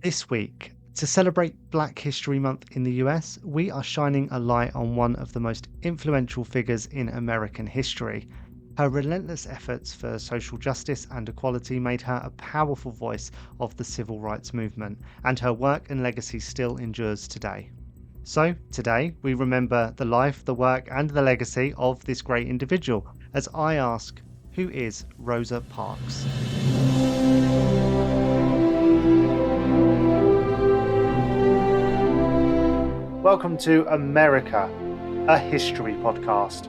This week, to celebrate Black History Month in the US, we are shining a light on one of the most influential figures in American history. Her relentless efforts for social justice and equality made her a powerful voice of the civil rights movement, and her work and legacy still endures today. So, today, we remember the life, the work, and the legacy of this great individual as I ask, who is Rosa Parks? Welcome to America, a history podcast.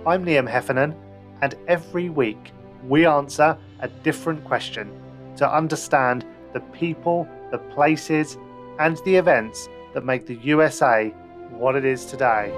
I'm Liam Heffernan, and every week we answer a different question to understand the people, the places, and the events that make the USA what it is today.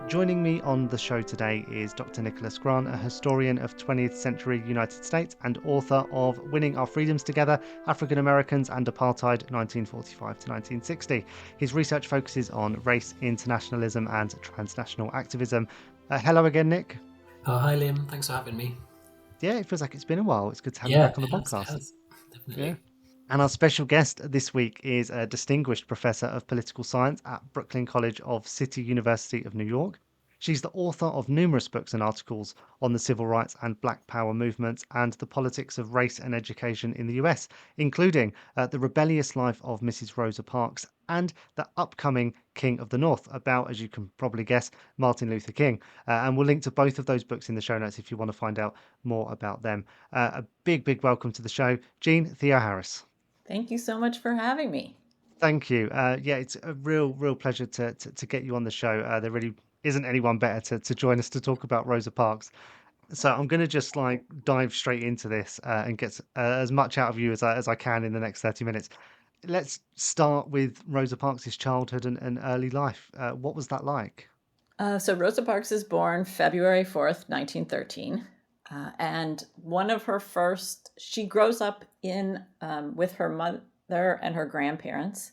Joining me on the show today is Dr. Nicholas Grant, a historian of 20th century United States and author of Winning Our Freedoms Together, African Americans and Apartheid, 1945 to 1960. His research focuses on race, internationalism and transnational activism. Hello again, Nick. Oh, hi, Liam. Thanks for having me. Yeah, it feels like it's been a while. It's good to have you back on the podcast. It has, definitely. Yeah. And our special guest this week is a distinguished professor of political science at Brooklyn College of City University of New York. She's the author of numerous books and articles on the civil rights and Black Power movements and the politics of race and education in the US, including The Rebellious Life of Mrs. Rosa Parks and the upcoming King of the North, about, as you can probably guess, Martin Luther King. And we'll link to both of those books in the show notes if you want to find out more about them. A big welcome to the show, Jeanne Theoharis. Thank you so much for having me. Thank you. Yeah, it's a real pleasure to get you on the show. There really isn't anyone better to join us to talk about Rosa Parks. So I'm going to just dive straight into this and get as much out of you as I can in the next 30 minutes. Let's start with Rosa Parks' childhood and early life. What was that like? So Rosa Parks is born February 4th, 1913. And one of her she grows up with her mother and her grandparents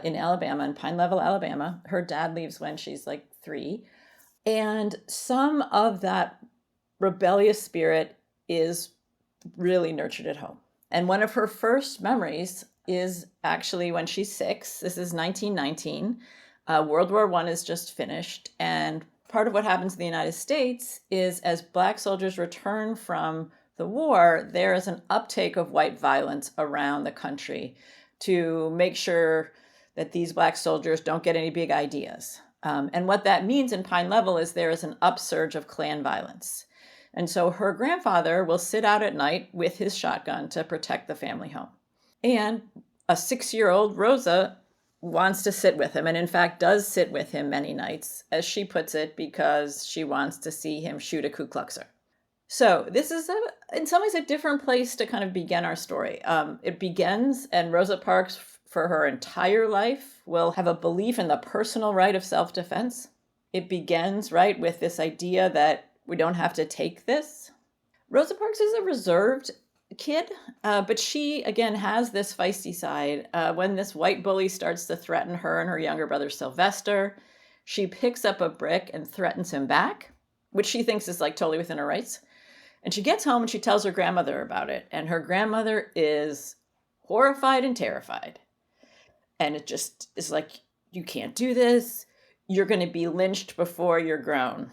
in Alabama, in Pine Level, Alabama. Her dad leaves when she's like 3. And some of that rebellious spirit is really nurtured at home. And one of her first memories is actually when she's 6. This is 1919. World War I is just finished. And part of what happens in the United States is as Black soldiers return from the war, there is an uptake of white violence around the country to make sure that these Black soldiers don't get any big ideas. And what that means in Pine Level is there is an upsurge of Klan violence. And so her grandfather will sit out at night with his shotgun to protect the family home. And a 6-year-old Rosa wants to sit with him, and in fact does sit with him many nights, as she puts it, because she wants to see him shoot a Ku Kluxer. So this is, in some ways, a different place to kind of begin our story. It begins, and Rosa Parks, for her entire life, will have a belief in the personal right of self-defense. It begins, right, with this idea that we don't have to take this. Rosa Parks is a reserved kid, but she, again, has this feisty side. When this white bully starts to threaten her and her younger brother Sylvester, she picks up a brick and threatens him back, which she thinks is like totally within her rights. And she gets home and she tells her grandmother about it. And her grandmother is horrified and terrified. And it just is like, you can't do this. You're going to be lynched before you're grown.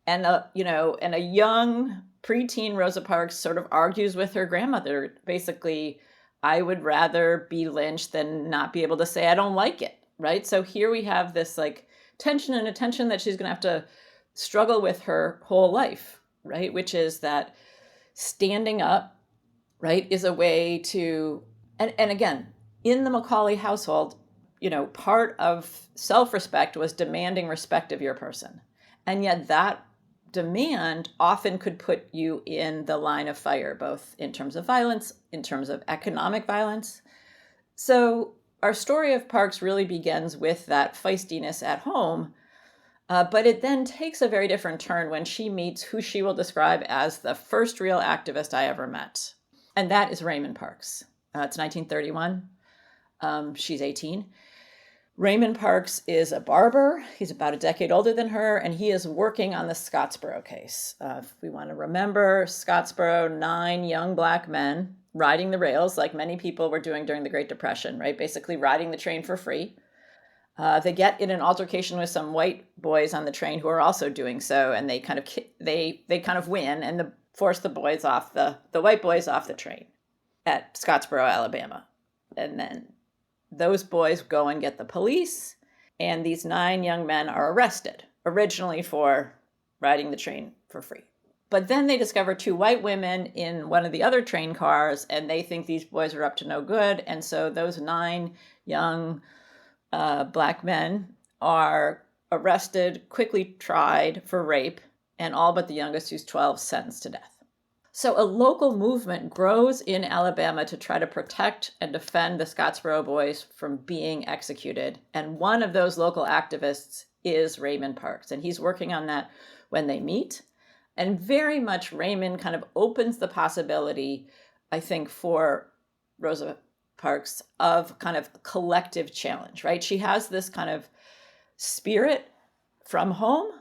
And a young preteen Rosa Parks sort of argues with her grandmother. Basically, I would rather be lynched than not be able to say I don't like it, right? So here we have this like tension and a tension that she's going to have to struggle with her whole life, right? Which is that standing up, right, is a way to, and again, in the Macaulay household, part of self-respect was demanding respect of your person. And yet that demand often could put you in the line of fire, both in terms of violence, in terms of economic violence. So our story of Parks really begins with that feistiness at home, but it then takes a very different turn when she meets who she will describe as the first real activist I ever met. And that is Raymond Parks. It's 1931. She's 18. Raymond Parks is a barber. He's about a decade older than her, and he is working on the Scottsboro case. If we want to remember, Scottsboro, 9 young Black men riding the rails like many people were doing during the Great Depression, right? Basically riding the train for free. They get in an altercation with some white boys on the train who are also doing so, and they kind of win and force the white boys off the train at Scottsboro, Alabama. And then those boys go and get the police, and these 9 young men are arrested, originally for riding the train for free. But then they discover 2 white women in one of the other train cars, and they think these boys are up to no good. And so those 9 young Black men are arrested, quickly tried for rape, and all but the youngest, who's 12, sentenced to death. So a local movement grows in Alabama to try to protect and defend the Scottsboro boys from being executed. And one of those local activists is Raymond Parks. And he's working on that when they meet. And very much Raymond kind of opens the possibility, I think, for Rosa Parks of kind of collective challenge, right? She has this kind of spirit from home,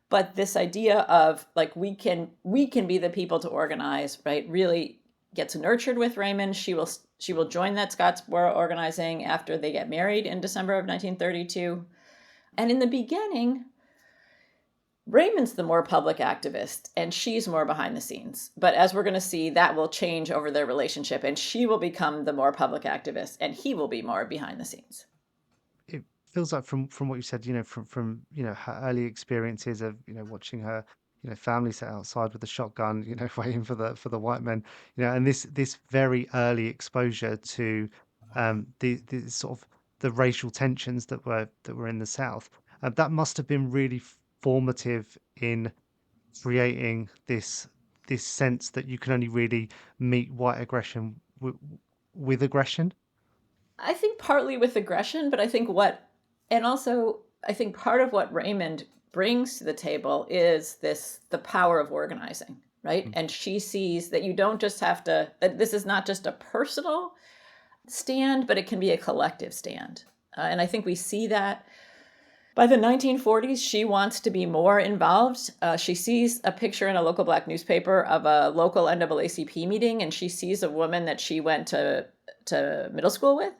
but this idea of like we can be the people to organize, right, really gets nurtured with Raymond. She will join that Scottsboro organizing after they get married in December of 1932. And in the beginning, Raymond's the more public activist and she's more behind the scenes. But as we're going to see, that will change over their relationship, and she will become the more public activist and he will be more behind the scenes. It feels like from what you said, from her early experiences of watching her family sit outside with the shotgun, waiting for the white men, and this very early exposure to the sort of the racial tensions that were in the South. That must have been really formative in creating this sense that you can only really meet white aggression with aggression. I think partly with aggression, but I think part of what Raymond brings to the table is the power of organizing, right? And she sees that you don't just have to, that this is not just a personal stand, but it can be a collective stand. And I think we see that by the 1940s, she wants to be more involved. She sees a picture in a local Black newspaper of a local NAACP meeting, and she sees a woman that she went to middle school with.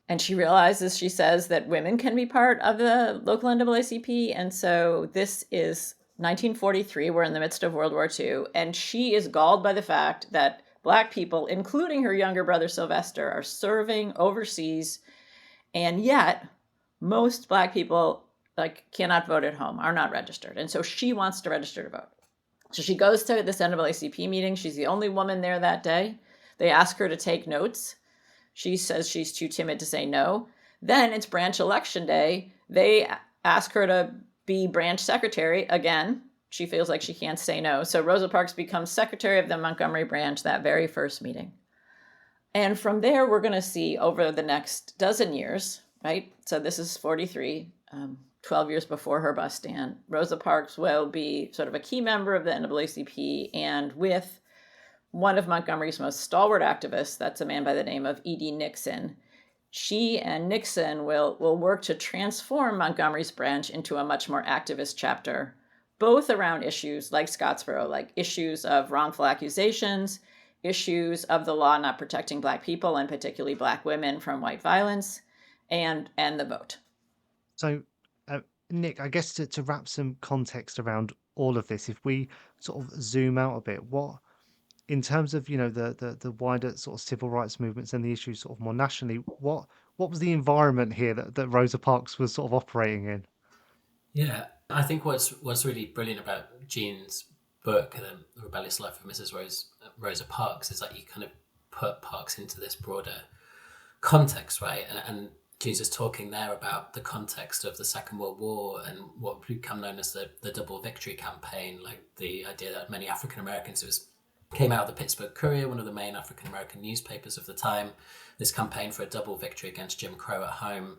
And she realizes, she says, that women can be part of the local NAACP. And so this is 1943. We're in the midst of World War II. And she is galled by the fact that Black people, including her younger brother Sylvester, are serving overseas. And yet most Black people cannot vote at home, are not registered. And so she wants to register to vote. So she goes to this NAACP meeting. She's the only woman there that day. They ask her to take notes. She says she's too timid to say no. Then it's branch election day. They ask her to be branch secretary again. She feels like she can't say no. So Rosa Parks becomes secretary of the Montgomery branch that very first meeting. And from there, we're going to see over the next dozen years, right? So this is 43, 12 years before her bus stand. Rosa Parks will be sort of a key member of the NAACP, and with one of Montgomery's most stalwart activists, that's a man by the name of E.D. Nixon. She and Nixon will work to transform Montgomery's branch into a much more activist chapter, both around issues like Scottsboro, like issues of wrongful accusations, issues of the law not protecting Black people, and particularly Black women, from white violence, and the vote. So, Nick, I guess to wrap some context around all of this, if we sort of zoom out a bit, what, in terms of the wider sort of civil rights movements and the issues sort of more nationally, what was the environment here that Rosa Parks was sort of operating in? Yeah, I think what's really brilliant about Jeanne's book, The Rebellious Life of Mrs. Rosa Parks, is that you kind of put Parks into this broader context, right? And Jeanne's just talking there about the context of the Second World War and what would become known as the Double Victory Campaign, like the idea that many African Americans, came out of the Pittsburgh Courier, one of the main African American newspapers of the time, this campaign for a double victory against Jim Crow at home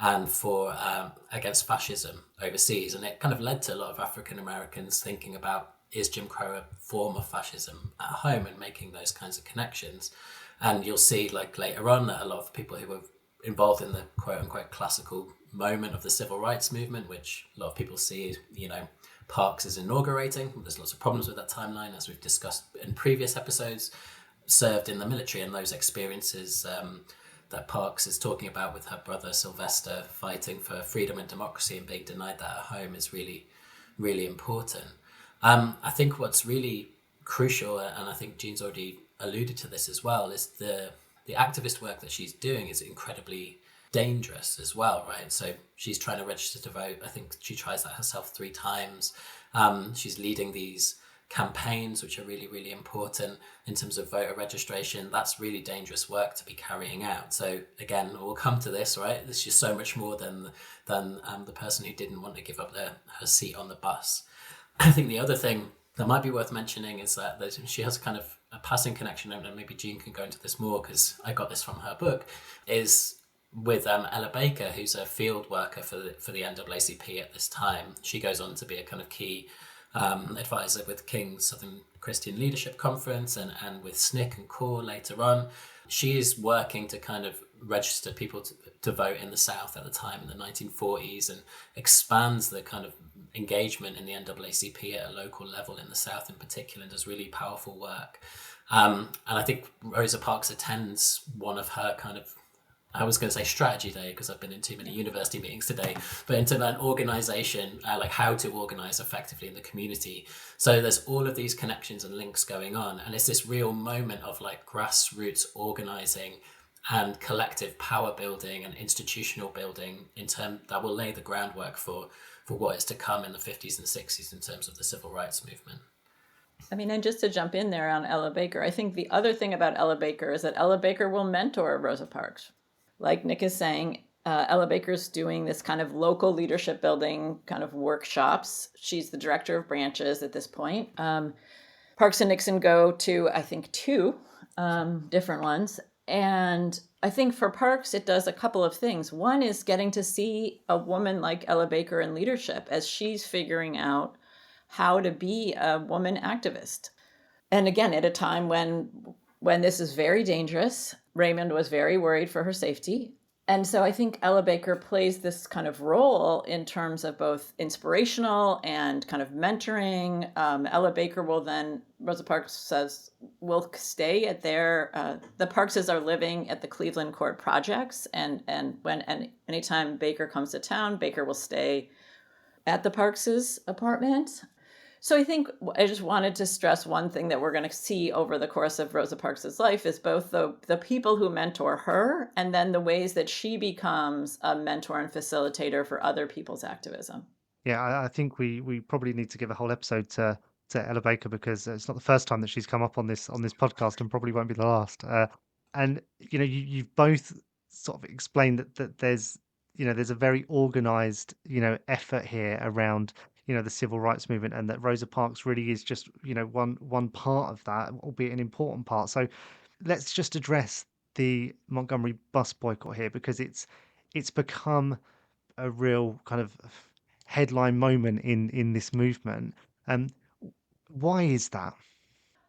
and for against fascism overseas. And it kind of led to a lot of African Americans thinking about, is Jim Crow a form of fascism at home, and making those kinds of connections. And you'll see, like later on, that a lot of people who were involved in the quote unquote classical moment of the civil rights movement, which a lot of people see, Parks is inaugurating. There's lots of problems with that timeline, as we've discussed in previous episodes. Served in the military, and those experiences that Parks is talking about with her brother Sylvester fighting for freedom and democracy and being denied that at home is really, really important. I think what's really crucial, and I think Jeanne's already alluded to this as well, is the activist work that she's doing is incredibly dangerous as well, right? So she's trying to register to vote. I think she tries that herself 3 times. She's leading these campaigns, which are really, really important in terms of voter registration. That's really dangerous work to be carrying out. So again, we'll come to this, right? This is so much more than the person who didn't want to give up her seat on the bus. I think the other thing that might be worth mentioning is that she has kind of a passing connection, and maybe Jeanne can go into this more because I got this from her book, is with Ella Baker, who's a field worker for the NAACP at this time. She goes on to be a kind of key advisor with King's Southern Christian Leadership Conference and with SNCC and CORE later on. She is working to kind of register people to vote in the South at the time in the 1940s, and expands the kind of engagement in the NAACP at a local level in the South in particular, and does really powerful work. And I think Rosa Parks attends one of her kind of, I was going to say strategy day because I've been in too many university meetings today, but into an organization, like how to organize effectively in the community. So there's all of these connections and links going on. And it's this real moment of like grassroots organizing and collective power building and institutional building that will lay the groundwork for what is to come in the 50s and 60s in terms of the civil rights movement. I mean, and just to jump in there on Ella Baker, I think the other thing about Ella Baker is that Ella Baker will mentor Rosa Parks. Like Nick is saying, Ella Baker's doing this kind of local leadership building kind of workshops. She's the director of branches at this point. Parks and Nixon go to, I think, 2 different ones. And I think for Parks, it does a couple of things. One is getting to see a woman like Ella Baker in leadership as she's figuring out how to be a woman activist. And again, at a time when this is very dangerous, Raymond was very worried for her safety. And so I think Ella Baker plays this kind of role in terms of both inspirational and kind of mentoring. Ella Baker will then, Rosa Parks says, will stay at the Parkses are living at the Cleveland Court Projects. And anytime Baker comes to town, Baker will stay at the Parkses' apartment. So I think I just wanted to stress one thing that we're going to see over the course of Rosa Parks' life is both the people who mentor her and then the ways that she becomes a mentor and facilitator for other people's activism. Yeah, I think we probably need to give a whole episode to Ella Baker because it's not the first time that she's come up on this podcast, and probably won't be the last. And you've both sort of explained that there's a very organized effort here around the civil rights movement, and that Rosa Parks really is just one part of that, albeit an important part. So let's just address the Montgomery bus boycott here, because it's become a real kind of headline moment in this movement. Why is that?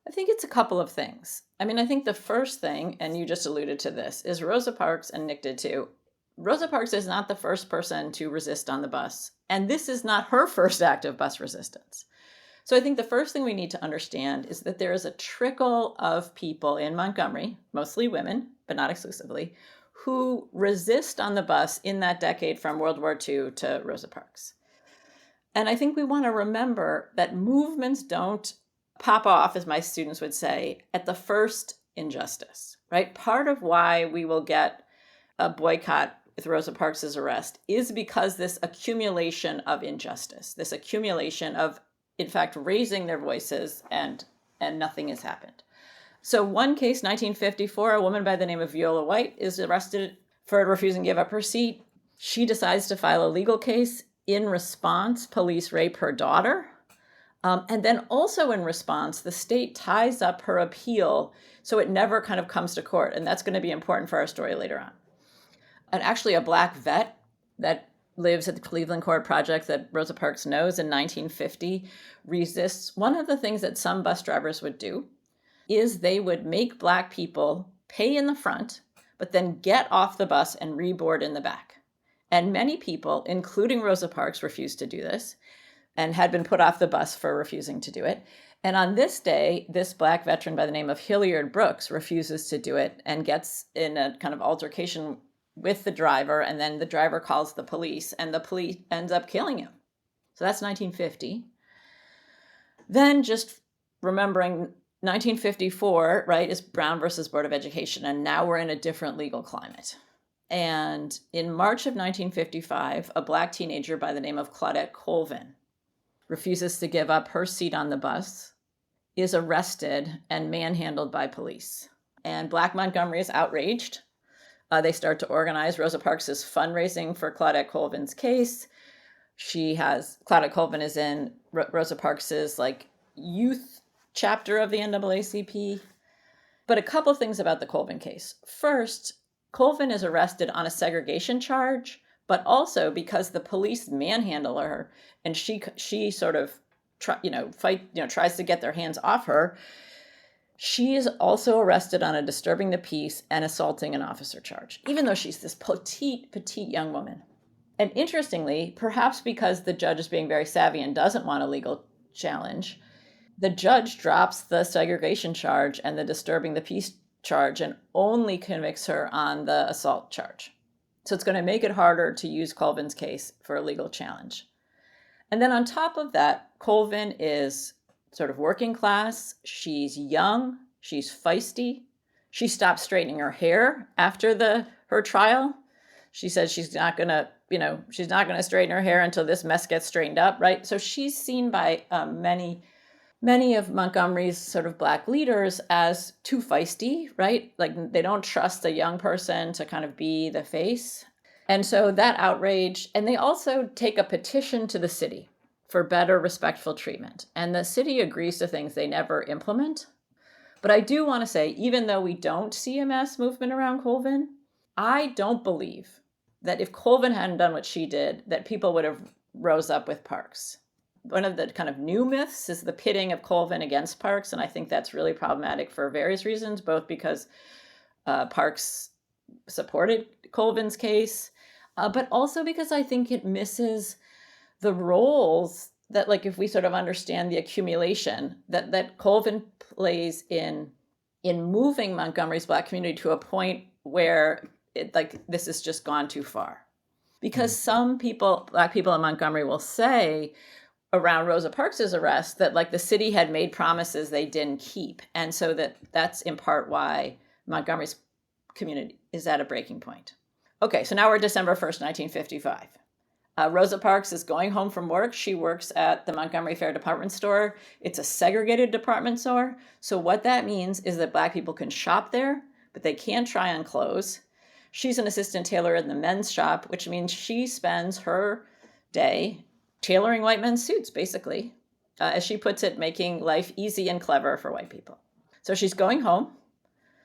I think it's a couple of things. I mean, I think the first thing, and you just alluded to this, is Rosa Parks, and Nick did too. Rosa Parks is not the first person to resist on the bus, and this is not her first act of bus resistance. So I think the first thing we need to understand is that there is a trickle of people in Montgomery, mostly women, but not exclusively, who resist on the bus in that decade from World War II to Rosa Parks. And I think we want to remember that movements don't pop off, as my students would say, at the first injustice, right? Part of why we will get a boycott with Rosa Parks' arrest is because this accumulation of injustice, this accumulation of, in fact, raising their voices and nothing has happened. So one case, 1954, a woman by the name of Viola White is arrested for refusing to give up her seat. She decides to file a legal case. In response, police rape her daughter. And then also in response, the state ties up her appeal so it never kind of comes to court. And that's going to be important for our story later on. And actually a Black vet that lives at the Cleveland Court Project that Rosa Parks knows in 1950 resists. One of the things that some bus drivers would do is they would make Black people pay in the front, but then get off the bus and reboard in the back. And many people, including Rosa Parks, refused to do this and had been put off the bus for refusing to do it. And on this day, this Black veteran by the name of Hilliard Brooks refuses to do it and gets in a kind of altercation with the driver. And then the driver calls the police, and the police ends up killing him. So that's 1950. Then just remembering 1954, right, is Brown versus Board of Education. And now we're in a different legal climate. And in March of 1955, a Black teenager by the name of Claudette Colvin refuses to give up her seat on the bus, is arrested and manhandled by police. And Black Montgomery is outraged. They start to organize. Rosa Parks is fundraising for Claudette Colvin's case. Claudette Colvin is in Rosa Parks's youth chapter of the NAACP. But a couple things about the Colvin case. First, Colvin is arrested on a segregation charge, but also because the police manhandle her and she sort of tries to get their hands off her. She is also arrested on a disturbing the peace and assaulting an officer charge, even though she's this petite young woman. And interestingly, perhaps because the judge is being very savvy and doesn't want a legal challenge, the judge drops the segregation charge and the disturbing the peace charge and only convicts her on the assault charge. So it's going to make it harder to use Colvin's case for a legal challenge. And then on top of that, Colvin is sort of working class. She's young. She's feisty. She stopped straightening her hair after her trial. She said she's not going to straighten her hair until this mess gets straightened up, right? So she's seen by many of Montgomery's sort of Black leaders as too feisty, right? Like they don't trust a young person to kind of be the face. And so that outrage, and they also take a petition to the city for better respectful treatment. And the city agrees to things they never implement. But I do want to say, even though we don't see a mass movement around Colvin, I don't believe that if Colvin hadn't done what she did, that people would have rose up with Parks. One of the kind of new myths is the pitting of Colvin against Parks, and I think that's really problematic for various reasons, both because Parks supported Colvin's case, but also because I think it misses the roles that, if we sort of understand the accumulation that Colvin plays in moving Montgomery's Black community to a point where this has just gone too far. Because some people, Black people in Montgomery, will say around Rosa Parks's arrest that the city had made promises they didn't keep. And so that's in part why Montgomery's community is at a breaking point. Okay, so now we're December 1st, 1955. Rosa Parks is going home from work. She works at the Montgomery Fair department store. It's a segregated department store. So what that means is that Black people can shop there, but they can't try on clothes. She's an assistant tailor in the men's shop, which means she spends her day tailoring white men's suits, basically. As she puts it, making life easy and clever for white people. So she's going home.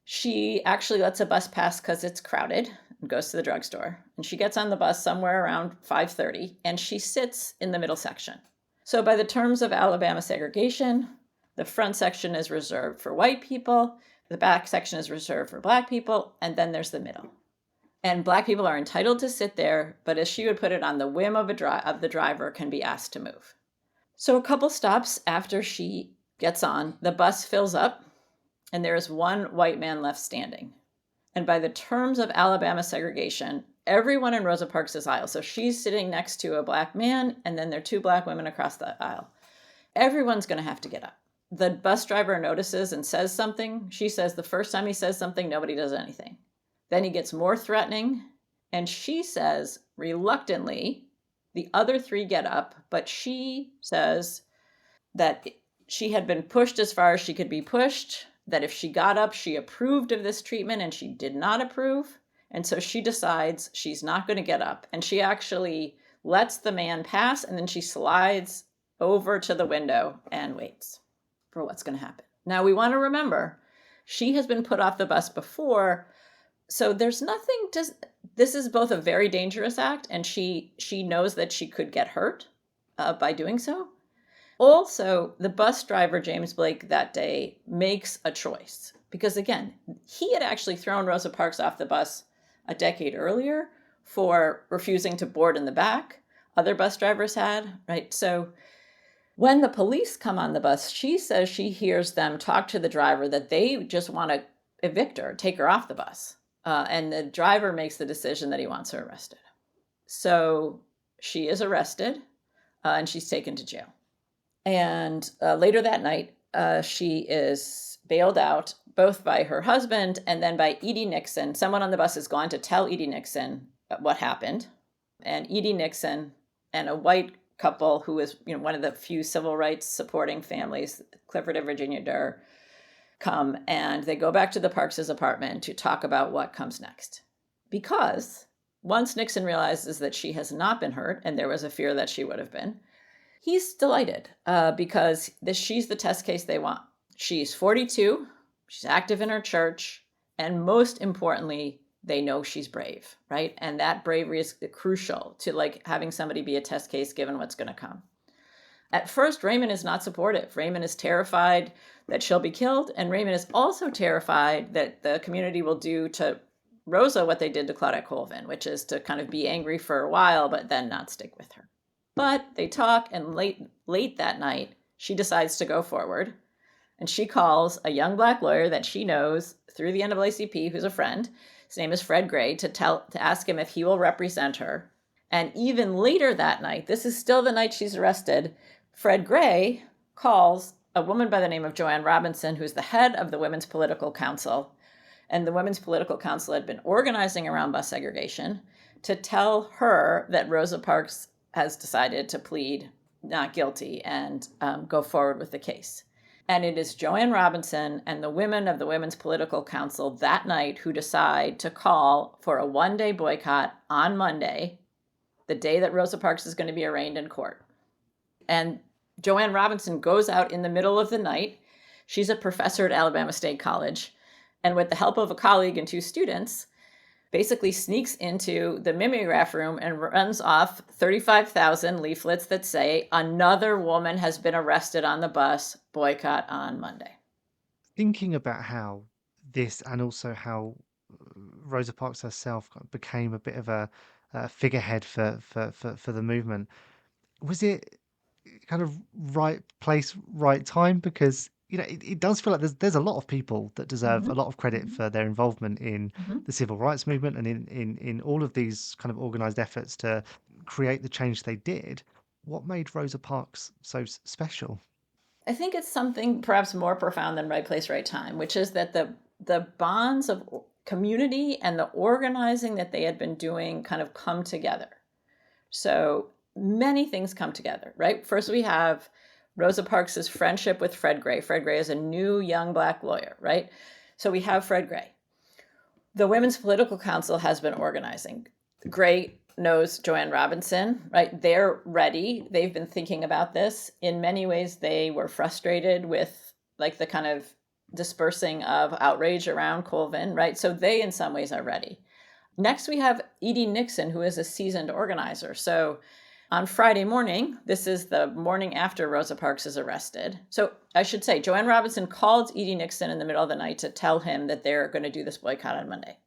She actually lets a bus pass because it's crowded and goes to the drugstore. And she gets on the bus somewhere around 5:30, and she sits in the middle section. So by the terms of Alabama segregation, the front section is reserved for white people, the back section is reserved for Black people, and then there's the middle. And Black people are entitled to sit there, but as she would put it, on the whim of the driver, can be asked to move. So a couple stops after she gets on, the bus fills up, and there is one white man left standing. And by the terms of Alabama segregation, everyone in Rosa Parks' aisle, so she's sitting next to a Black man, and then there are two Black women across the aisle. Everyone's going to have to get up. The bus driver notices and says something. She says the first time he says something, nobody does anything. Then he gets more threatening, and she says, reluctantly, the other three get up, but she says that she had been pushed as far as she could be pushed, that if she got up, she approved of this treatment, and she did not approve. And so she decides she's not going to get up. And she actually lets the man pass, and then she slides over to the window and waits for what's going to happen. Now, we want to remember, she has been put off the bus before, so there's nothing to, this is both a very dangerous act, and she knows that she could get hurt by doing so. Also, the bus driver, James Blake, that day makes a choice Because again, he had actually thrown Rosa Parks off the bus a decade earlier for refusing to board in the back. Other bus drivers had, right? So when the police come on the bus, she says she hears them talk to the driver that they just want to evict her, take her off the bus. And the driver makes the decision that he wants her arrested. So she is arrested and she's taken to jail. And later that night, she is bailed out both by her husband and then by Edie Nixon. Someone on the bus has gone to tell Edie Nixon what happened. And Edie Nixon and a white couple who is one of the few civil rights supporting families, Clifford and Virginia Durr, come and they go back to the Parks' apartment to talk about what comes next. Because once Nixon realizes that she has not been hurt, and there was a fear that she would have been, he's delighted because she's the test case they want. She's 42, she's active in her church, and most importantly, they know she's brave, right? And that bravery is crucial to having somebody be a test case given what's going to come. At first, Raymond is not supportive. Raymond is terrified that she'll be killed, and Raymond is also terrified that the community will do to Rosa what they did to Claudette Colvin, which is to kind of be angry for a while, but then not stick with her. But they talk, and late that night, she decides to go forward, and she calls a young Black lawyer that she knows through the NAACP, who's a friend. His name is Fred Gray, to ask him if he will represent her. And even later that night, this is still the night she's arrested, Fred Gray calls a woman by the name of Joanne Robinson, who's the head of the Women's Political Council. And the Women's Political Council had been organizing around bus segregation, to tell her that Rosa Parks has decided to plead not guilty and go forward with the case. And it is Joanne Robinson and the women of the Women's Political Council that night who decide to call for a one-day boycott on Monday, the day that Rosa Parks is going to be arraigned in court. And Joanne Robinson goes out in the middle of the night. She's a professor at Alabama State College. And with the help of a colleague and two students, basically sneaks into the mimeograph room and runs off 35,000 leaflets that say, another woman has been arrested on the bus, boycott on Monday. Thinking about how this, and also how Rosa Parks herself became a bit of a figurehead for the movement, was it kind of right place, right time? Because it does feel like there's a lot of people that deserve a lot of credit for their involvement in the civil rights movement and in all of these kind of organized efforts to create the change they did. What made Rosa Parks so special? I think it's something perhaps more profound than right place, right time, which is that the bonds of community and the organizing that they had been doing kind of come together. So many things come together, right? First, we have Rosa Parks' friendship with Fred Gray. Fred Gray is a new young Black lawyer, right? So we have Fred Gray. The Women's Political Council has been organizing. Gray knows Joanne Robinson, right? They're ready. They've been thinking about this. In many ways, they were frustrated with the kind of dispersing of outrage around Colvin, right? So they, in some ways, are ready. Next, we have Edie Nixon, who is a seasoned organizer. So on Friday morning, this is the morning after Rosa Parks is arrested. So I should say, Joanne Robinson called Edie Nixon in the middle of the night to tell him that they're going to do this boycott on Monday.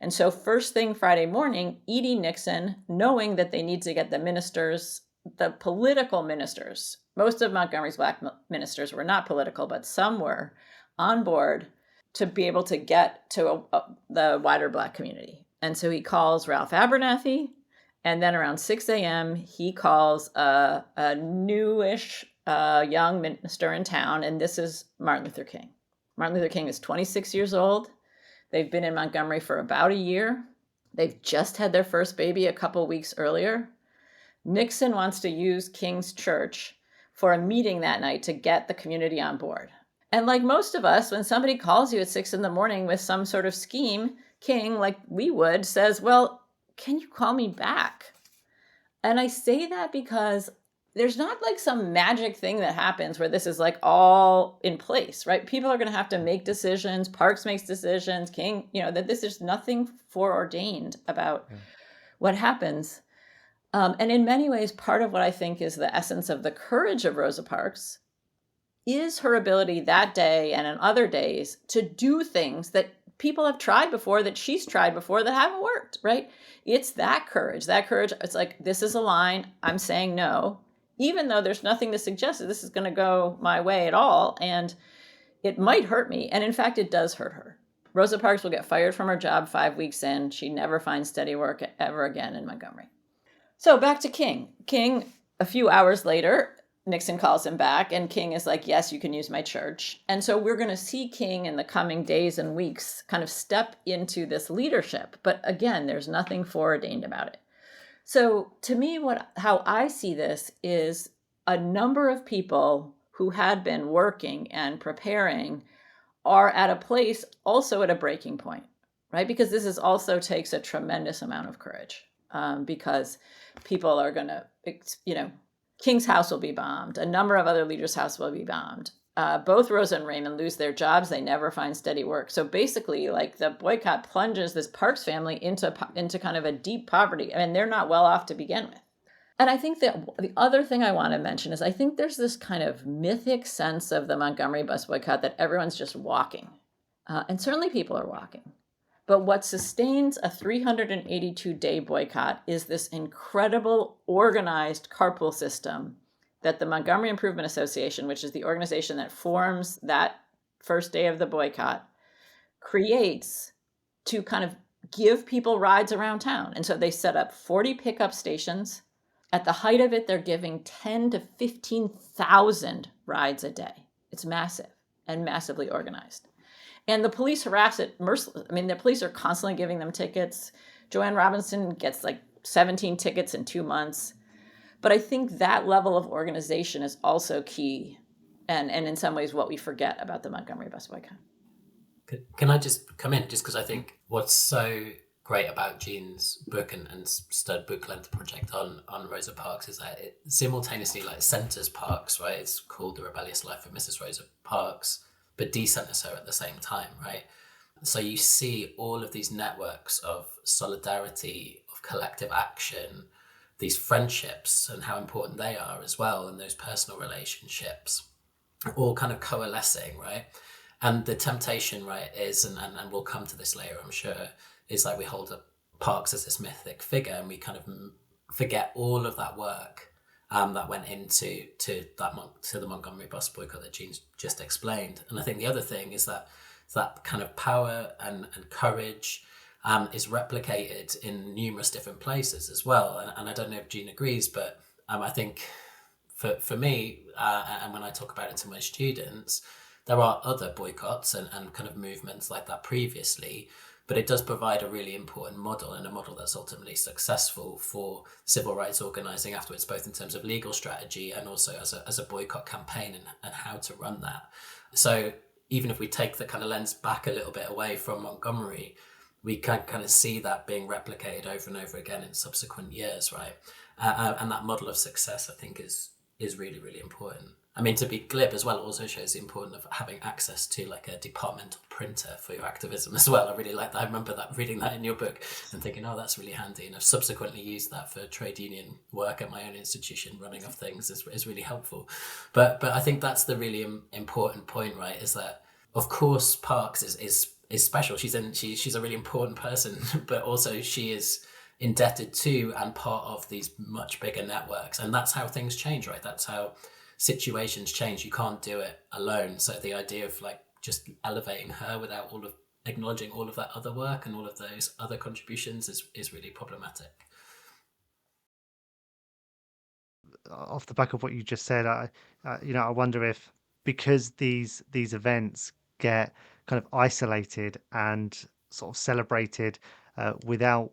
And so first thing Friday morning, Edie Nixon, knowing that they need to get the ministers, the political ministers, most of Montgomery's Black ministers were not political, but some were on board to be able to get to the wider Black community. And so he calls Ralph Abernathy. And then around 6 a.m., he calls a newish young minister in town, and this is Martin Luther King. Martin Luther King is 26 years old. They've been in Montgomery for about a year. They've just had their first baby a couple weeks earlier. Nixon wants to use King's church for a meeting that night to get the community on board. And like most of us, when somebody calls you at 6 a.m. with some sort of scheme, King, like we would, says, well, can you call me back? And I say that because there's not some magic thing that happens where this is all in place, right? People are going to have to make decisions. Parks makes decisions. King, that this is nothing foreordained about what happens. And in many ways, part of what I think is the essence of the courage of Rosa Parks is her ability that day and on other days to do things that people have tried before, that she's tried before, that haven't worked, right? It's that courage. That courage, it's like, this is a line, I'm saying no, even though there's nothing to suggest that this is going to go my way at all. And it might hurt me. And in fact, it does hurt her. Rosa Parks will get fired from her job 5 weeks in. She never finds steady work ever again in Montgomery. So back to King. King, a few hours later, Nixon calls him back, and King is like, yes, you can use my church. And so we're going to see King in the coming days and weeks kind of step into this leadership. But again, there's nothing foreordained about it. So to me, how I see this is a number of people who had been working and preparing are at a place also at a breaking point, right? Because this also takes a tremendous amount of courage, because people are going to, King's house will be bombed. A number of other leaders' house will be bombed. Both Rosa and Raymond lose their jobs. They never find steady work. So basically, like, the boycott plunges this Parks family into kind of a deep poverty. I mean, they're not well off to begin with. And I think that the other thing I want to mention is I think there's this kind of mythic sense of the Montgomery bus boycott that everyone's just walking. And certainly people are walking. But what sustains a 382-day boycott is this incredible organized carpool system that the Montgomery Improvement Association, which is the organization that forms that first day of the boycott, creates to kind of give people rides around town. And so they set up 40 pickup stations. At the height of it, they're giving 10 to 15,000 rides a day. It's massive and massively organized. And the police harass it mercilessly. I mean, the police are constantly giving them tickets. Joanne Robinson gets like 17 tickets in 2 months. But I think that level of organization is also key, and in some ways what we forget about the Montgomery bus boycott. Can I just come in? Just because I think what's so great about Jeanne's book and stud book length project on Rosa Parks is that it simultaneously like centers Parks, right? It's called The Rebellious Life of Mrs. Rosa Parks, but decenters her at the same time, right? So you see all of these networks of solidarity, of collective action, these friendships and how important they are as well, and those personal relationships all kind of coalescing, right? And the temptation, right, is, and we'll come to this later, I'm sure, is like we hold up Parks as this mythic figure and we kind of forget all of that work that went into the Montgomery bus boycott that Jeanne's just explained. And I think the other thing is that kind of power and courage is replicated in numerous different places as well. And I don't know if Jeanne agrees, but I think for me, and when I talk about it to my students, there are other boycotts and kind of movements like that previously, but it does provide a really important model, and a model that's ultimately successful for civil rights organizing afterwards, both in terms of legal strategy and also as a boycott campaign and how to run that. So even if we take the kind of lens back a little bit away from Montgomery, we can kind of see that being replicated over and over again in subsequent years, right? And that model of success, I think, is really, really important. I mean, to be glib as well, it also shows the importance of having access to like a departmental printer for your activism as well. I really like that. I remember reading that in your book and thinking, oh, that's really handy. And I've subsequently used that for trade union work at my own institution. Running off things is really helpful. But I think that's the really important point, right? Is that, of course, Parks is special. She's a really important person, but also she is indebted to and part of these much bigger networks. And that's how things change, right? That's how situations change. You can't do it alone. So the idea of like just elevating her without acknowledging all of that other work and all of those other contributions is really problematic. Off the back of what you just said, I wonder if, because these events get kind of isolated and sort of celebrated without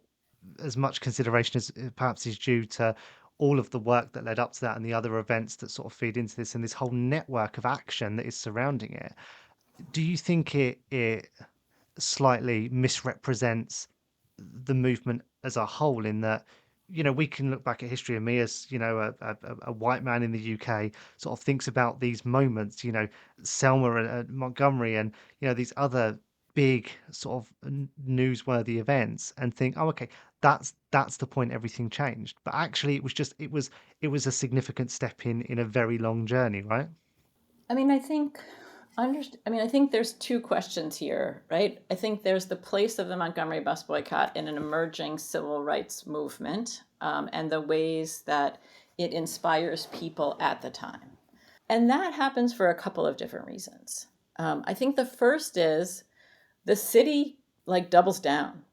as much consideration as perhaps is due to all of the work that led up to that and the other events that sort of feed into this and this whole network of action that is surrounding it. Do you think it slightly misrepresents the movement as a whole, in that, we can look back at history, and me as, a white man in the UK sort of thinks about these moments, Selma and Montgomery and, these other big sort of newsworthy events, and think, oh, okay, that's the point everything changed. But actually it was a significant step in a very long journey, right? I mean, I think there's two questions here, right? I think there's the place of the Montgomery bus boycott in an emerging civil rights movement, and the ways that it inspires people at the time. And that happens for a couple of different reasons. I think the first is the city doubles down.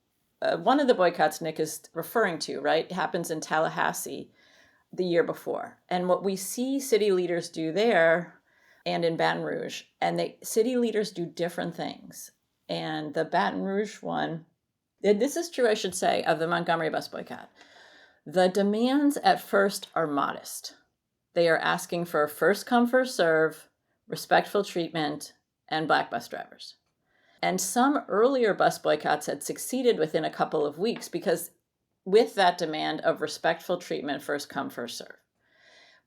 One of the boycotts Nick is referring to, right, happens in Tallahassee the year before. And what we see city leaders do there and in Baton Rouge, and the city leaders do different things. And the Baton Rouge one, this is true, I should say, of the Montgomery bus boycott. The demands at first are modest. They are asking for first come, first serve, respectful treatment, and Black bus drivers. And some earlier bus boycotts had succeeded within a couple of weeks because with that demand of respectful treatment, first come, first serve.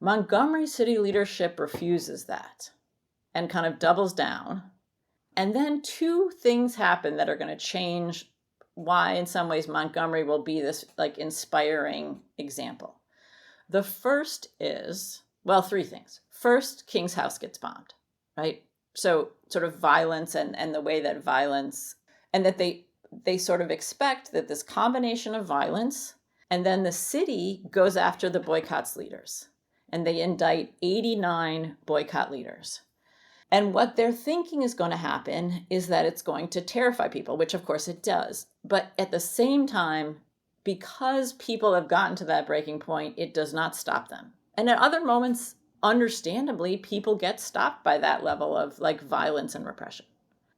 Montgomery city leadership refuses that and kind of doubles down. And then two things happen that are going to change why, in some ways, Montgomery will be this inspiring example. The first is, well, three things. First, King's house gets bombed, right? So sort of violence and the way that violence, and that they sort of expect that this combination of violence, and then the city goes after the boycott's leaders. And they indict 89 boycott leaders. And what they're thinking is going to happen is that it's going to terrify people, which of course it does. But at the same time, because people have gotten to that breaking point, it does not stop them. And at other moments, understandably, people get stopped by that level of violence and repression.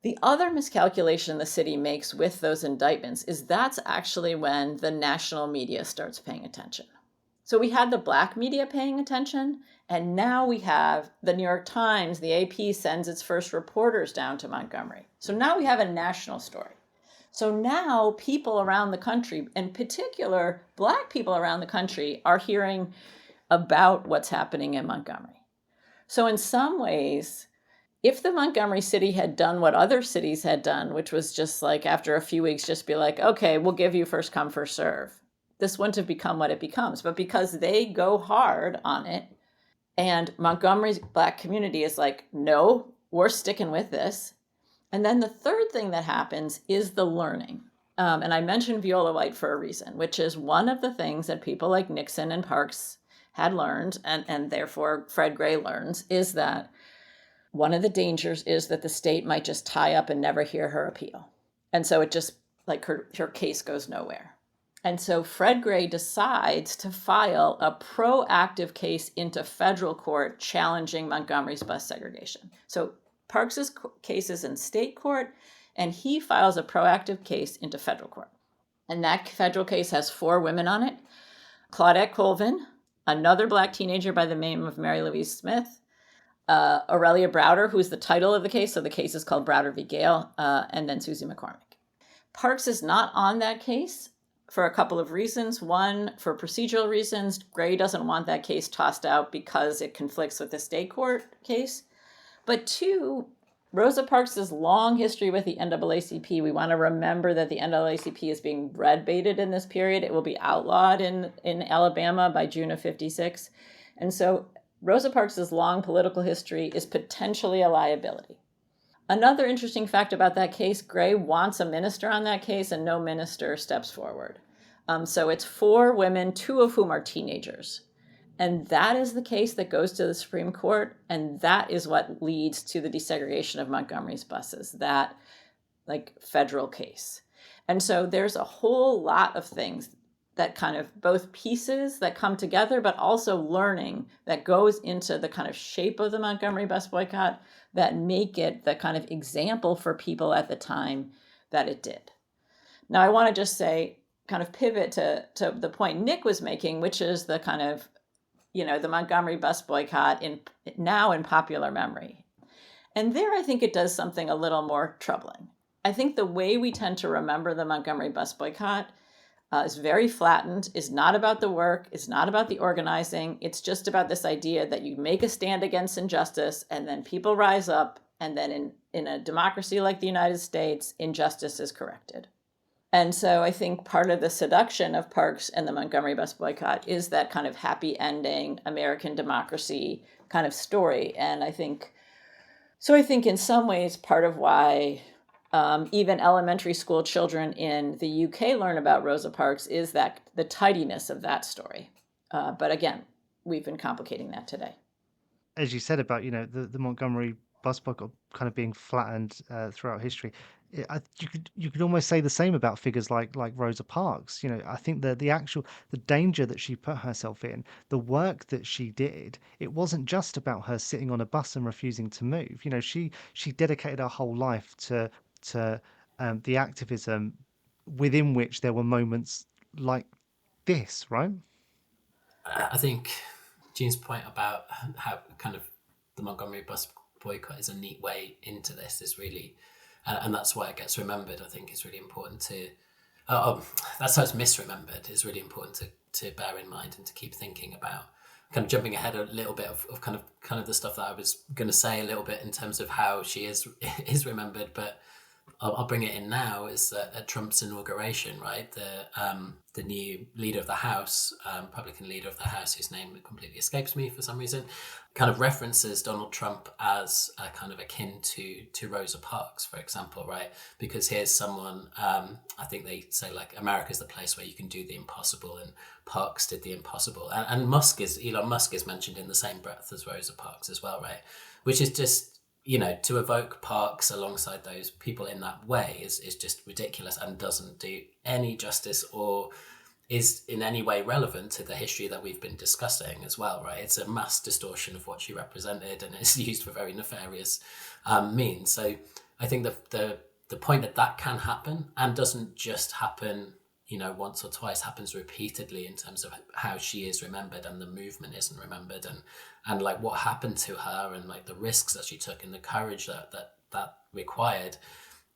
The other miscalculation the city makes with those indictments is that's actually when the national media starts paying attention. So we had the Black media paying attention, and now we have the New York Times, the AP sends its first reporters down to Montgomery. So now we have a national story. So now people around the country, in particular Black people around the country, are hearing about what's happening in Montgomery. So in some ways, if the Montgomery city had done what other cities had done, which was just after a few weeks, just be okay, we'll give you first come, first serve, this wouldn't have become what it becomes. But because they go hard on it, and Montgomery's Black community is no, we're sticking with this. And then the third thing that happens is the learning. And I mentioned Viola White for a reason, which is one of the things that people like Nixon and Parks had learned, and therefore Fred Gray learns, is that one of the dangers is that the state might just tie up and never hear her appeal. And so it just, her case goes nowhere. And so Fred Gray decides to file a proactive case into federal court challenging Montgomery's bus segregation. So Parks's case is in state court, and he files a proactive case into federal court. And that federal case has 4 women on it: Claudette Colvin, another Black teenager by the name of Mary Louise Smith, Aurelia Browder, who's the title of the case, so the case is called Browder v. Gale, and then Susie McCormick. Parks is not on that case for a couple of reasons. One, for procedural reasons. Gray doesn't want that case tossed out because it conflicts with the state court case. But 2, Rosa Parks' long history with the NAACP. We want to remember that the NAACP is being red baited in this period. It will be outlawed in Alabama by June of 56. And so Rosa Parks' long political history is potentially a liability. Another interesting fact about that case, Gray wants a minister on that case, and no minister steps forward. So it's 4 women, 2 of whom are teenagers. And that is the case that goes to the Supreme Court, and that is what leads to the desegregation of Montgomery's buses, that federal case. And so there's a whole lot of things that kind of both pieces that come together, but also learning that goes into the kind of shape of the Montgomery bus boycott that make it the kind of example for people at the time that it did. Now, I want to just say, kind of pivot to the point Nick was making, which is the kind of, the Montgomery bus boycott now in popular memory. And there, I think it does something a little more troubling. I think the way we tend to remember the Montgomery bus boycott is very flattened, is not about the work, is not about the organizing. It's just about this idea that you make a stand against injustice and then people rise up, and then in a democracy like the United States, injustice is corrected. And so I think part of the seduction of Parks and the Montgomery bus boycott is that kind of happy ending American democracy kind of story. And I think So I think in some ways, part of why even elementary school children in the UK learn about Rosa Parks is that the tidiness of that story. But again, we've been complicating that today. As you said about, the Montgomery bus boycott kind of being flattened throughout history, you could almost say the same about figures like Rosa Parks. I think the danger that she put herself in, the work that she did, it wasn't just about her sitting on a bus and refusing to move. She dedicated her whole life to the activism, within which there were moments like this, right? I think Jean's point about how kind of the Montgomery bus boycott is a neat way into this is really, and that's why it gets remembered. I think is really important to. That's how it's misremembered. Is really important to bear in mind and to keep thinking about. Kind of jumping ahead a little bit of kind of the stuff that I was going to say a little bit in terms of how she is remembered, but I'll bring it in now. Is that at Trump's inauguration, right? The new leader of the House, Republican leader of the House, whose name completely escapes me for some reason, kind of references Donald Trump as a kind of akin to Rosa Parks, for example, right? Because here's someone, I think they say like America's the place where you can do the impossible, and Parks did the impossible, and Elon Musk is mentioned in the same breath as Rosa Parks as well, right? Which is just, to evoke Parks alongside those people in that way is just ridiculous and doesn't do any justice or is in any way relevant to the history that we've been discussing as well, right? It's a mass distortion of what she represented, and it's used for very nefarious means. So I think the point that can happen and doesn't just happen, once or twice, happens repeatedly in terms of how she is remembered and the movement isn't remembered, and like what happened to her and like the risks that she took and the courage that required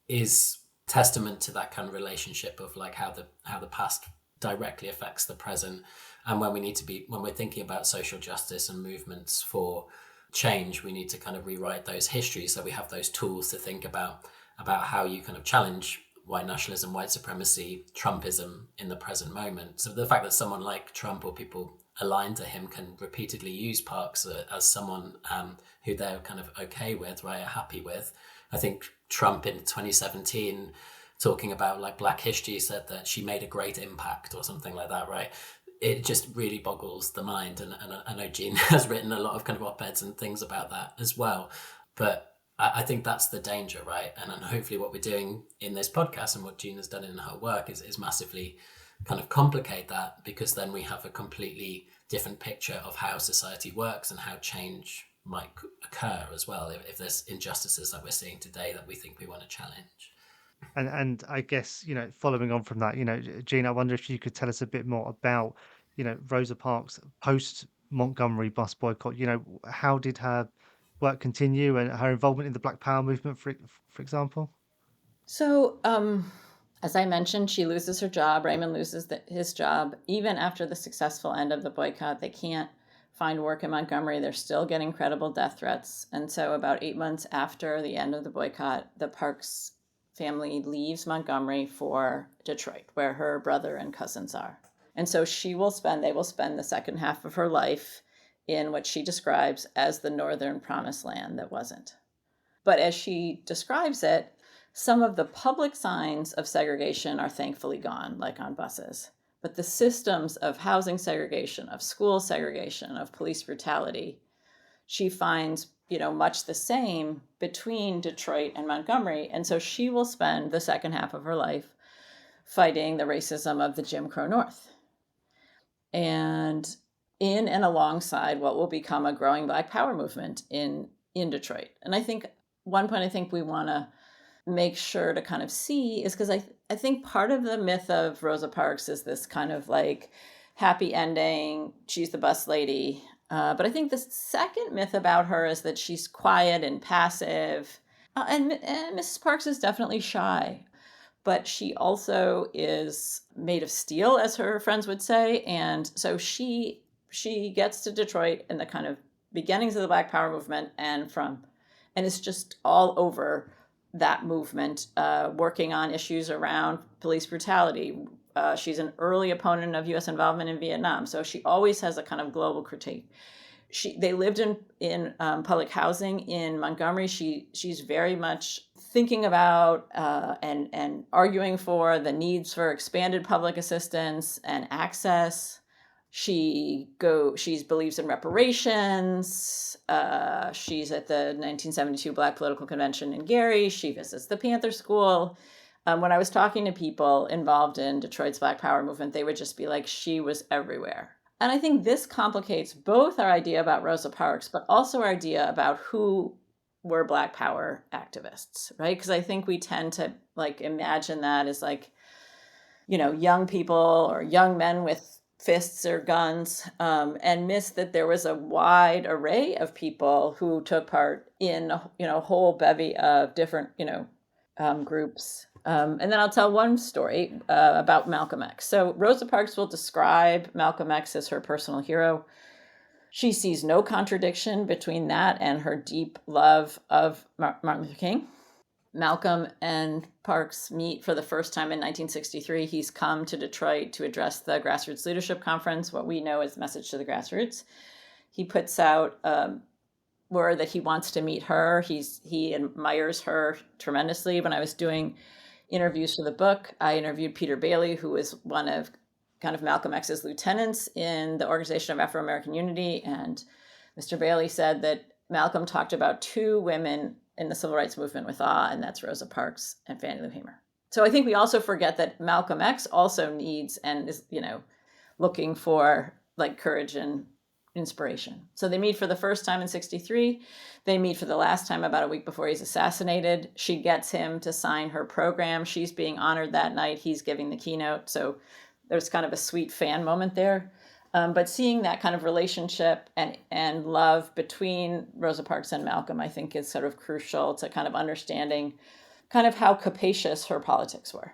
is testament to that kind of relationship of like how the past directly affects the present. And when we're thinking about social justice and movements for change, we need to kind of rewrite those histories so we have those tools to think about how you kind of challenge white nationalism, white supremacy, Trumpism in the present moment. So the fact that someone like Trump or people aligned to him can repeatedly use Parks as someone who they're kind of okay with, right, happy with. I think Trump in 2017, talking about like Black history, said that she made a great impact or something like that, right? It just really boggles the mind. And I know Jeanne has written a lot of kind of op-eds and things about that as well. But I think that's the danger, right? And hopefully what we're doing in this podcast and what Jeanne has done in her work is massively kind of complicate that, because then we have a completely different picture of how society works and how change might occur as well if there's injustices that we're seeing today that we think we want to challenge. And I guess, following on from that, Jean, I wonder if you could tell us a bit more about, Rosa Parks post Montgomery bus boycott. How did her work continue and her involvement in the Black Power movement, for example? So, as I mentioned, she loses her job. Raymond loses his job. Even after the successful end of the boycott, they can't find work in Montgomery. They're still getting credible death threats. And so about 8 months after the end of the boycott, the Parks family leaves Montgomery for Detroit, where her brother and cousins are. And so they will spend the second half of her life in what she describes as the northern promised land that wasn't. But as she describes it, some of the public signs of segregation are thankfully gone, like on buses. But the systems of housing segregation, of school segregation, of police brutality, she finds, much the same between Detroit and Montgomery. And so she will spend the second half of her life fighting the racism of the Jim Crow North. And in and alongside what will become a growing Black Power movement in Detroit. And I think one point I think we want to make sure to kind of see is because I think part of the myth of Rosa Parks is this kind of like happy ending, she's the bus lady. But I think the second myth about her is that she's quiet and passive. And Mrs. Parks is definitely shy. But she also is made of steel, as her friends would say. And so she gets to Detroit in the kind of beginnings of the Black Power movement and it's just all over that movement, working on issues around police brutality. She's an early opponent of U.S. involvement in Vietnam. So she always has a kind of global critique. They lived in public housing in Montgomery. She's very much thinking about and arguing for the needs for expanded public assistance and access. She believes in reparations. She's at the 1972 Black Political Convention in Gary. She visits the Panther School. When I was talking to people involved in Detroit's Black Power movement, they would just be like, she was everywhere. And I think this complicates both our idea about Rosa Parks, but also our idea about who were Black Power activists, right? Because I think we tend to like imagine that as like, young people or young men with fists or guns, and miss that there was a wide array of people who took part in, a whole bevy of different, groups. And then I'll tell one story about Malcolm X. So Rosa Parks will describe Malcolm X as her personal hero. She sees no contradiction between that and her deep love of Martin Luther King. Malcolm and Parks meet for the first time in 1963. He's come to Detroit to address the Grassroots Leadership Conference, what we know as Message to the Grassroots. He puts out word that he wants to meet her. He admires her tremendously. When I was doing interviews for the book, I interviewed Peter Bailey, who was one of kind of Malcolm X's lieutenants in the Organization of Afro-American Unity. And Mr. Bailey said that Malcolm talked about two women in the civil rights movement with awe, and that's Rosa Parks and Fannie Lou Hamer. So I think we also forget that Malcolm X also needs and is, looking for like courage and inspiration. So they meet for the first time in 63. They meet for the last time about a week before he's assassinated. She gets him to sign her program. She's being honored that night. He's giving the keynote. So there's kind of a sweet fan moment there. But seeing that kind of relationship and love between Rosa Parks and Malcolm, I think is sort of crucial to kind of understanding kind of how capacious her politics were.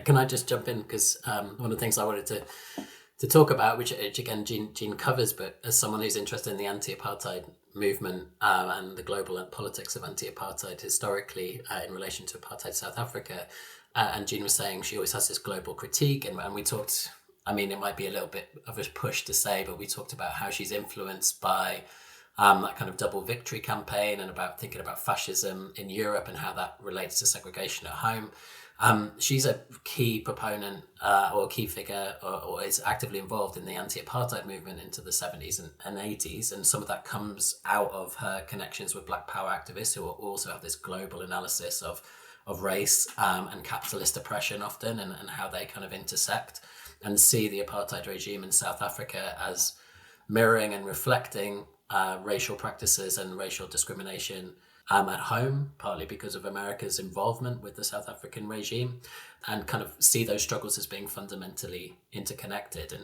Can I just jump in? Because one of the things I wanted to talk about, which again Jeanne covers, but as someone who's interested in the anti-apartheid movement and the global politics of anti-apartheid historically in relation to apartheid South Africa, and Jeanne was saying she always has this global critique, and we talked, I mean, it might be a little bit of a push to say, but we talked about how she's influenced by that kind of double victory campaign and about thinking about fascism in Europe and how that relates to segregation at home. She's a key proponent or key figure or is actively involved in the anti-apartheid movement into the 70s and 80s. And some of that comes out of her connections with Black Power activists who also have this global analysis of race and capitalist oppression often and how they kind of intersect, and see the apartheid regime in South Africa as mirroring and reflecting racial practices and racial discrimination at home, partly because of America's involvement with the South African regime, and kind of see those struggles as being fundamentally interconnected.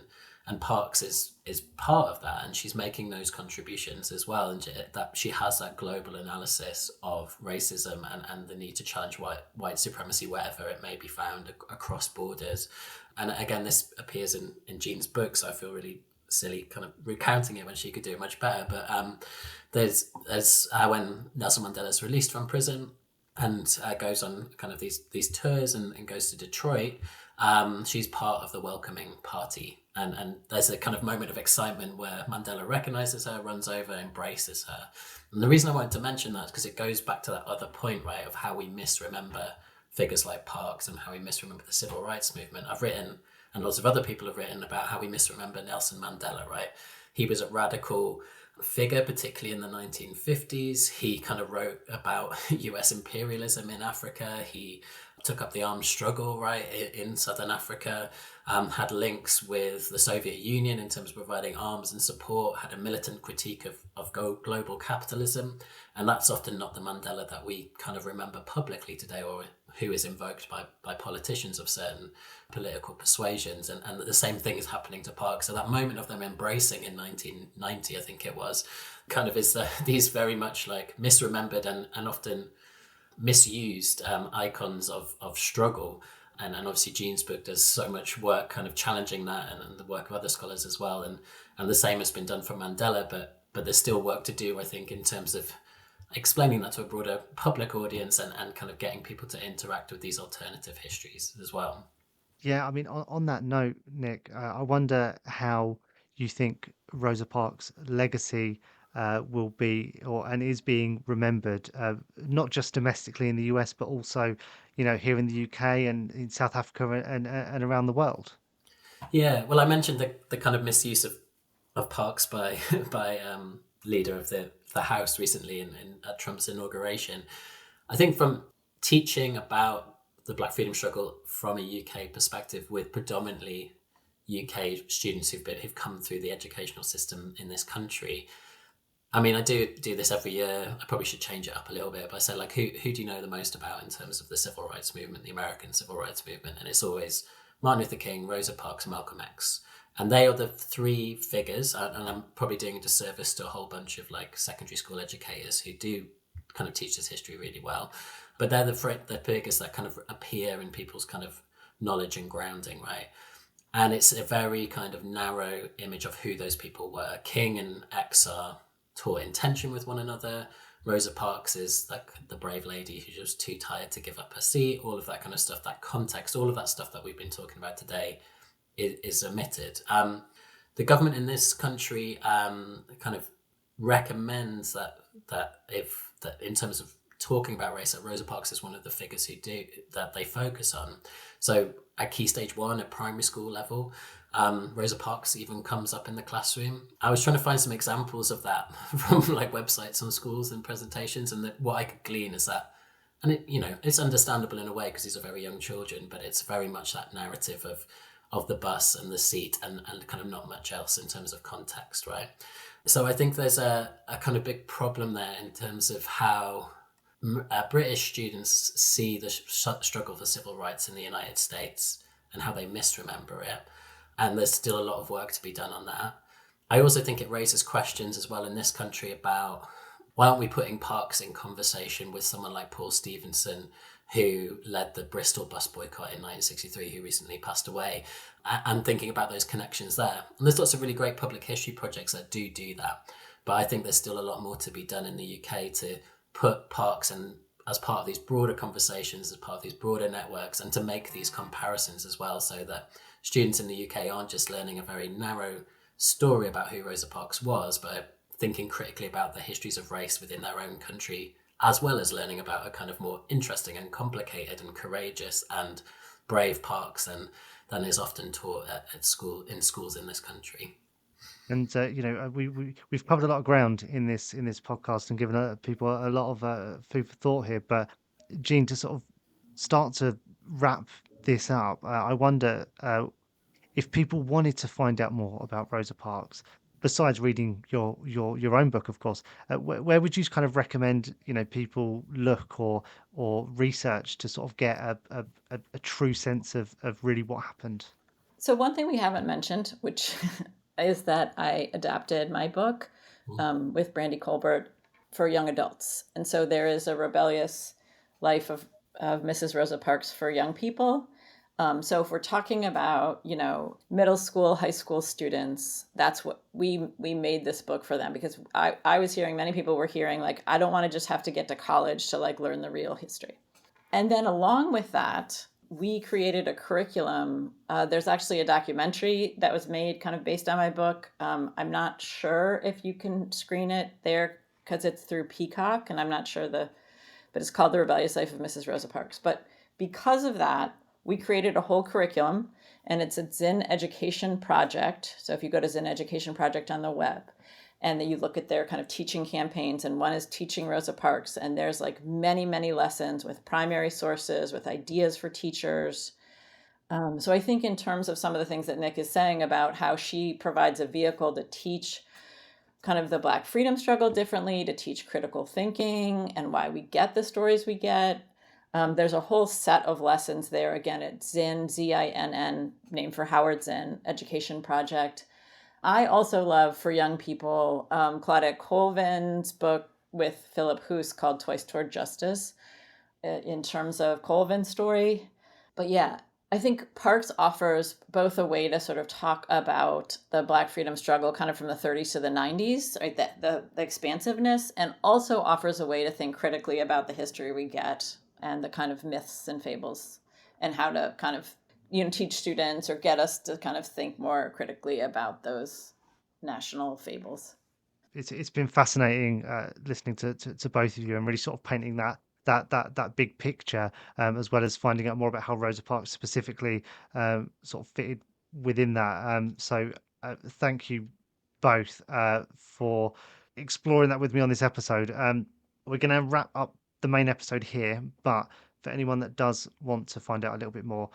And Parks is part of that, and she's making those contributions as well, and that she has that global analysis of racism and the need to challenge white supremacy wherever it may be found across borders. And again, this appears in Jeanne's book, so I feel really silly kind of recounting it when she could do it much better. But there's when Nelson Mandela's released from prison and goes on kind of these tours and goes to Detroit, she's part of the welcoming party. And there's a kind of moment of excitement where Mandela recognizes her, runs over, embraces her. And the reason I wanted to mention that is because it goes back to that other point, right, of how we misremember figures like Parks and how we misremember the civil rights movement. I've written, and lots of other people have written, about how we misremember Nelson Mandela, right? He was a radical figure, particularly in the 1950s. He kind of wrote about US imperialism in Africa. He took up the armed struggle, right, in Southern Africa, had links with the Soviet Union in terms of providing arms and support, had a militant critique of global capitalism. And that's often not the Mandela that we kind of remember publicly today, or who is invoked by politicians of certain political persuasions. And the same thing is happening to Parks. So that moment of them embracing in 1990, I think it was, kind of is these very much like misremembered and often misused icons of struggle. And obviously Jeanne's book does so much work kind of challenging that, and the work of other scholars as well. And the same has been done for Mandela, but there's still work to do, I think, in terms of explaining that to a broader public audience and kind of getting people to interact with these alternative histories as well. Yeah, I mean, on that note, Nick, I wonder how you think Rosa Parks' legacy will be, and is being remembered, not just domestically in the US, but also, here in the UK and in South Africa and around the world? Yeah, well, I mentioned the kind of misuse of parks by by leader of the House recently at Trump's inauguration. I think from teaching about the Black freedom struggle from a UK perspective with predominantly UK students who've come through the educational system in this country. I mean, I do this every year. I probably should change it up a little bit, but I say, like, who do you know the most about in terms of the civil rights movement, the American civil rights movement? And it's always Martin Luther King, Rosa Parks, Malcolm X. And they are the three figures, and I'm probably doing a disservice to a whole bunch of like secondary school educators who do kind of teach this history really well. But they're the figures that kind of appear in people's kind of knowledge and grounding, right? And it's a very kind of narrow image of who those people were. King and X are taught in tension with one another. Rosa Parks is like the brave lady who's just too tired to give up her seat, all of that kind of stuff, that context, all of that stuff that we've been talking about today is omitted. The government in this country kind of recommends that in terms of talking about race, that Rosa Parks is one of the figures that they focus on. So at Key Stage 1 at primary school level, Rosa Parks even comes up in the classroom. I was trying to find some examples of that from like websites on schools and presentations, and what I could glean is that, and it's understandable in a way because these are very young children, but it's very much that narrative of the bus and the seat and kind of not much else in terms of context, right? So I think there's a kind of big problem there in terms of how British students see the struggle for civil rights in the United States and how they misremember it. And there's still a lot of work to be done on that. I also think it raises questions as well in this country about why aren't we putting Parks in conversation with someone like Paul Stevenson, who led the Bristol bus boycott in 1963, who recently passed away, and thinking about those connections there. And there's lots of really great public history projects that do that. But I think there's still a lot more to be done in the UK to put Parks in as part of these broader conversations, as part of these broader networks, and to make these comparisons as well, so that students in the UK aren't just learning a very narrow story about who Rosa Parks was, but thinking critically about the histories of race within their own country, as well as learning about a kind of more interesting and complicated and courageous and brave Parks than is often taught in schools in this country. And we've covered a lot of ground in this podcast and given people a lot of food for thought here. But Jeanne, to sort of start to wrap this up, I wonder if people wanted to find out more about Rosa Parks, besides reading your own book, of course, where would you kind of recommend people look or research to sort of get a true sense of really what happened? So one thing we haven't mentioned, which is that I adapted my book with Brandy Colbert for young adults. And so there is a Rebellious Life of Mrs. Rosa Parks for young people. So if we're talking about, middle school, high school students, that's what we made this book for them, because I was hearing, many people were hearing, like, I don't want to just have to get to college to like learn the real history. And then along with that, we created a curriculum. There's actually a documentary that was made kind of based on my book. I'm not sure if you can screen it there because it's through Peacock, and I'm not sure but it's called The Rebellious Life of Mrs. Rosa Parks. But because of that, we created a whole curriculum, and it's a Zinn Education Project. So if you go to Zinn Education Project on the web, and then you look at their kind of teaching campaigns, and one is teaching Rosa Parks, and there's like many, many lessons with primary sources, with ideas for teachers. So I think in terms of some of the things that Nick is saying about how she provides a vehicle to teach kind of the Black freedom struggle differently, to teach critical thinking and why we get the stories we get. There's a whole set of lessons there. Again, it's Zinn, Zinn, named for Howard Zinn Education Project. I also love, for young people, Claudette Colvin's book with Philip Hoos called Twice Toward Justice, in terms of Colvin's story. But yeah, I think Parks offers both a way to sort of talk about the Black freedom struggle kind of from the 30s to the 90s, right? The expansiveness, and also offers a way to think critically about the history we get and the kind of myths and fables, and how to kind of teach students or get us to kind of think more critically about those national fables. It's been fascinating listening to both of you and really sort of painting that big picture, as well as finding out more about how Rosa Parks specifically sort of fitted within that. Thank you both for exploring that with me on this episode. We're going to wrap up the main episode here, but for anyone that does want to find out a little bit more,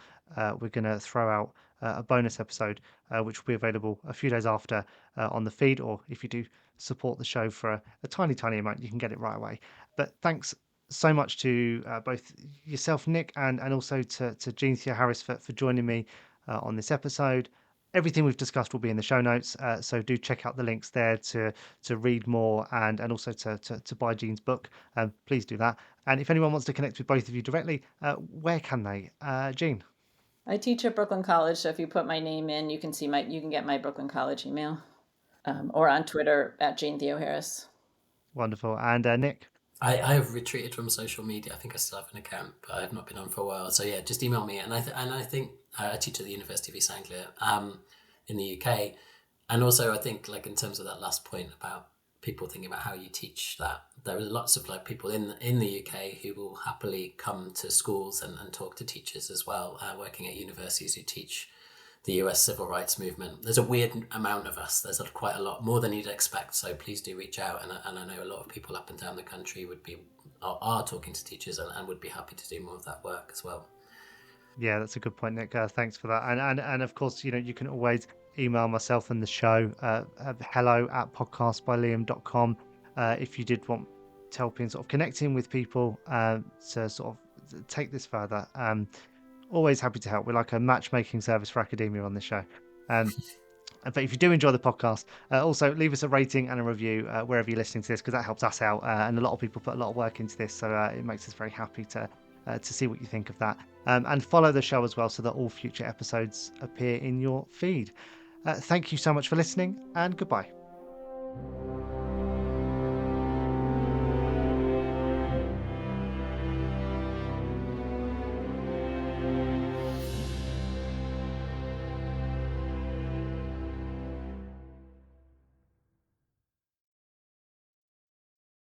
we're going to throw out a bonus episode, which will be available a few days after on the feed, or if you do support the show for a tiny amount, you can get it right away. But thanks so much to both yourself, Nick, and also to Jeanne Theoharis for joining me on this episode. Everything we've discussed will be in the show notes, so do check out the links there to read more and also to buy Jeanne's book. Please do that. And if anyone wants to connect with both of you directly, where can they? Jeanne? I teach at Brooklyn College, so if you put my name in, you can get my Brooklyn College email, or on Twitter at Jeanne Theoharis. Wonderful. And Nick? I have retreated from social media. I think I still have an account, but I've not been on for a while. So yeah, just email me. And I think I teach at the University of East Anglia in the UK. And also I think, like, in terms of that last point about people thinking about how you teach that, there are lots of like people in the UK who will happily come to schools and talk to teachers as well, working at universities who teach the US civil rights movement. There's a weird amount of us. There's quite a lot, more than you'd expect. So please do reach out. And I know a lot of people up and down the country are talking to teachers and would be happy to do more of that work as well. Yeah, that's a good point, Nick. Thanks for that. And of course, you can always email myself and the show, hello@podcastbyliam.com, if you did want help in sort of connecting with people to sort of take this further. Always happy to help. We're like a matchmaking service for academia on this show. But if you do enjoy the podcast, also leave us a rating and a review wherever you're listening to this, because that helps us out. And a lot of people put a lot of work into this, so it makes us very happy to see what you think of that. And follow the show as well, so that all future episodes appear in your feed. Thank you so much for listening, and goodbye.